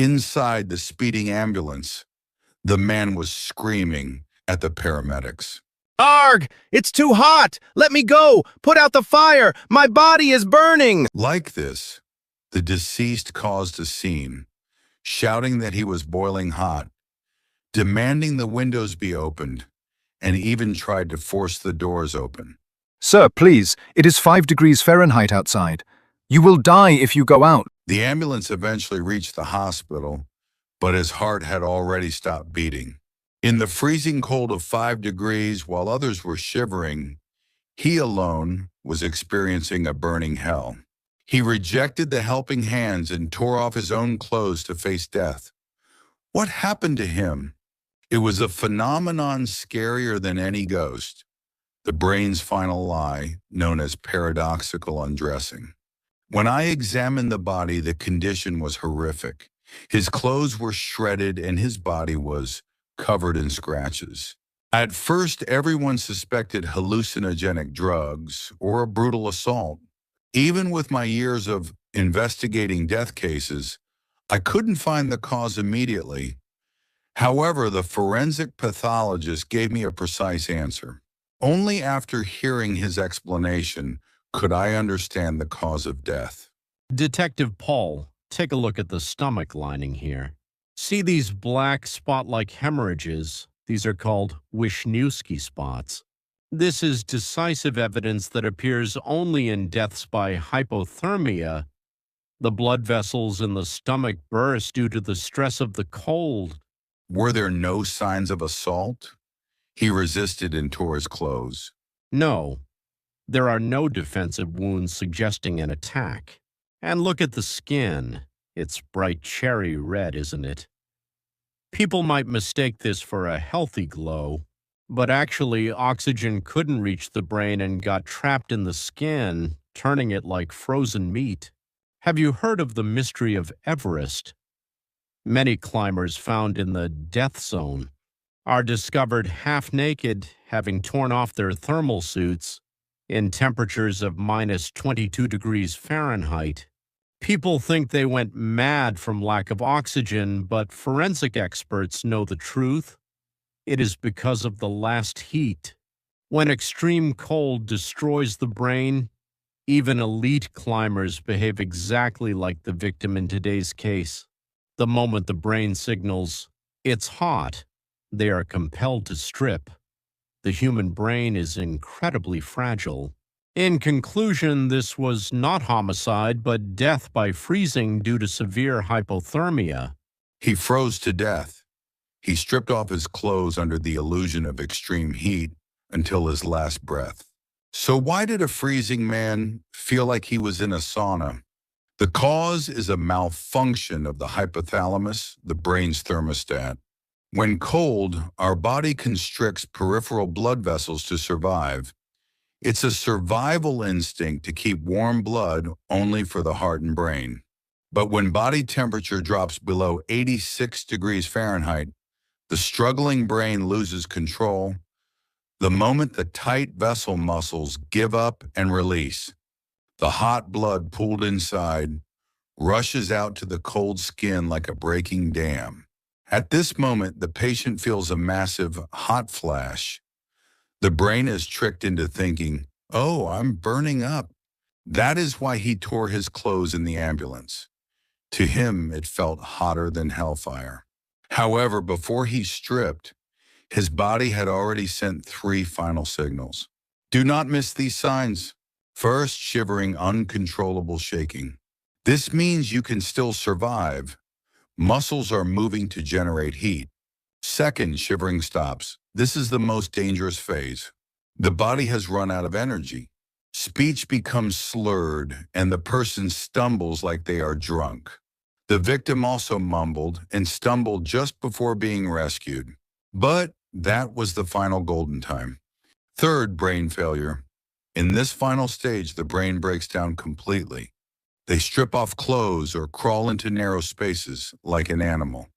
Inside the speeding ambulance, the man was screaming at the paramedics. Arg! It's too hot! Let me go! Put out the fire! My body is burning! Like this, the deceased caused a scene, shouting that he was boiling hot, demanding the windows be opened, and even tried to force the doors open. Sir, please, it is 5 degrees Fahrenheit outside. You will die if you go out. The ambulance eventually reached the hospital, but his heart had already stopped beating. In the freezing cold of 5 degrees, while others were shivering, he alone was experiencing a burning hell. He rejected the helping hands and tore off his own clothes to face death. What happened to him? It was a phenomenon scarier than any ghost, the brain's final lie, known as paradoxical undressing. When I examined the body, the condition was horrific. His clothes were shredded and his body was covered in scratches. At first, everyone suspected hallucinogenic drugs or a brutal assault. Even with my years of investigating death cases, I couldn't find the cause immediately. However, the forensic pathologist gave me a precise answer. Only after hearing his explanation could I understand the cause of death. Detective Paul, take a look at the stomach lining here. See these black spot-like hemorrhages? These are called Wisniewski spots. This is decisive evidence that appears only in deaths by hypothermia. The blood vessels in the stomach burst due to the stress of the cold. Were there no signs of assault? He resisted and tore his clothes. No, there are no defensive wounds suggesting an attack. And look at the skin. It's bright cherry red, isn't it? People might mistake this for a healthy glow, but actually oxygen couldn't reach the brain and got trapped in the skin, turning it like frozen meat. Have you heard of the mystery of Everest? Many climbers found in the death zone are discovered half naked, having torn off their thermal suits in temperatures of minus 22 degrees Fahrenheit. People think they went mad from lack of oxygen, but forensic experts know the truth. It is because of the last heat. When extreme cold destroys the brain, even elite climbers behave exactly like the victim in today's case. The moment the brain signals, "It's hot," they are compelled to strip. The human brain is incredibly fragile. In conclusion, this was not homicide, but death by freezing due to severe hypothermia. He froze to death. He stripped off his clothes under the illusion of extreme heat until his last breath. So why did a freezing man feel like he was in a sauna? The cause is a malfunction of the hypothalamus, the brain's thermostat. When cold, our body constricts peripheral blood vessels to survive. It's a survival instinct to keep warm blood only for the heart and brain. But when body temperature drops below 86 degrees Fahrenheit, the struggling brain loses control. The moment the tight vessel muscles give up and release, the hot blood pooled inside rushes out to the cold skin like a breaking dam. At this moment, the patient feels a massive hot flash. The brain is tricked into thinking, "Oh, I'm burning up." That is why he tore his clothes in the ambulance. To him, it felt hotter than hellfire. However, before he stripped, his body had already sent 3 final signals. Do not miss these signs. First, shivering, uncontrollable shaking. This means you can still survive. Muscles are moving to generate heat. Second, shivering stops. This is the most dangerous phase. The body has run out of energy. Speech becomes slurred, and the person stumbles like they are drunk. The victim also mumbled and stumbled just before being rescued. But that was the final golden time. Third, brain failure. In this final stage, the brain breaks down completely. They strip off clothes or crawl into narrow spaces like an animal.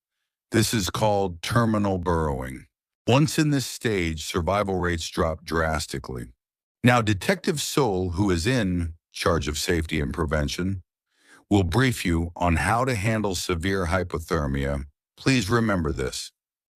This is called terminal burrowing. Once in this stage, survival rates drop drastically. Now, Detective Soul, who is in charge of safety and prevention, We'll brief you on how to handle severe hypothermia. Please remember this.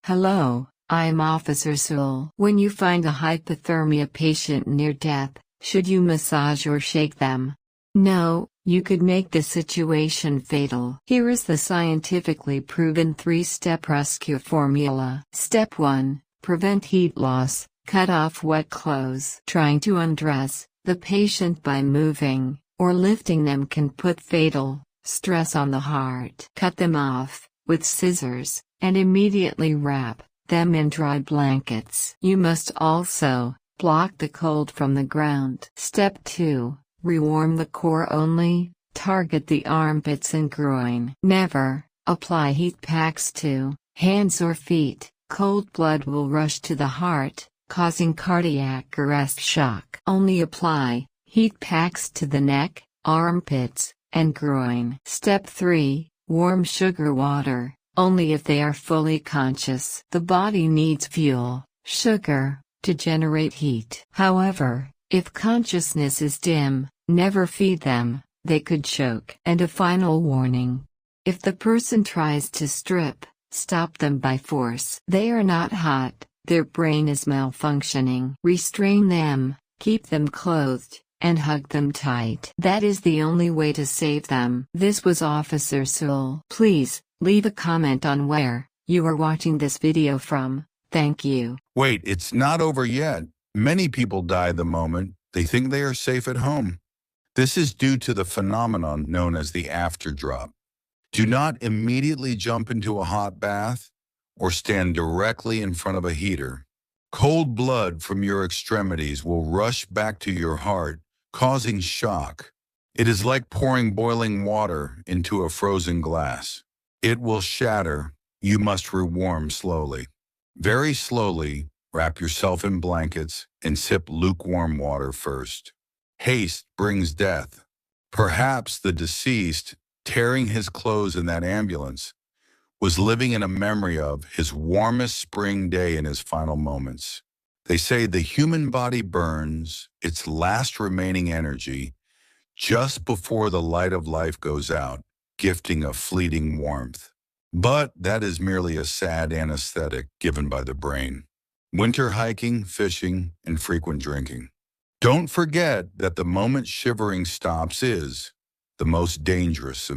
Hello, I'm Officer Sewell. When you find a hypothermia patient near death, should you massage or shake them? No, you could make the situation fatal. Here is the scientifically proven 3-step rescue formula. Step 1. Prevent heat loss. Cut off wet clothes. Trying to undress the patient by moving or lifting them can put fatal stress on the heart. Cut them off with scissors and immediately wrap them in dry blankets. You must also block the cold from the ground. Step 2. Rewarm the core only. Target the armpits and groin. Never apply heat packs to hands or feet. Cold blood will rush to the heart, causing cardiac arrest shock. Only apply heat packs to the neck, armpits, and groin. Step 3. Warm sugar water, only if they are fully conscious. The body needs fuel, sugar, to generate heat. However, if consciousness is dim, never feed them, they could choke. And a final warning. If the person tries to strip, stop them by force. They are not hot, their brain is malfunctioning. Restrain them, keep them clothed, and hug them tight. That is the only way to save them. This was Officer Sewell. Please, leave a comment on where you are watching this video from. Thank you. Wait, it's not over yet. Many people die the moment they think they are safe at home. This is due to the phenomenon known as the afterdrop. Do not immediately jump into a hot bath or stand directly in front of a heater. Cold blood from your extremities will rush back to your heart, causing shock. It is like pouring boiling water into a frozen glass. It will shatter. You must rewarm slowly. Very slowly, wrap yourself in blankets and sip lukewarm water first. Haste brings death. Perhaps the deceased, tearing his clothes in that ambulance, was living in a memory of his warmest spring day in his final moments. They say the human body burns its last remaining energy just before the light of life goes out, gifting a fleeting warmth. But that is merely a sad anesthetic given by the brain. Winter hiking, fishing, and frequent drinking. Don't forget that the moment shivering stops is the most dangerous.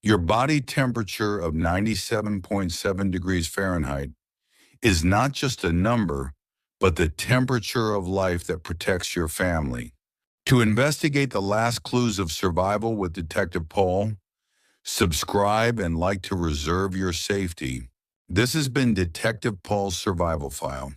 Your body temperature of 97.7 degrees Fahrenheit is not just a number, but the temperature of life that protects your family. To investigate the last clues of survival with Detective Paul, subscribe and like to reserve your safety. This has been Detective Paul's Survival File.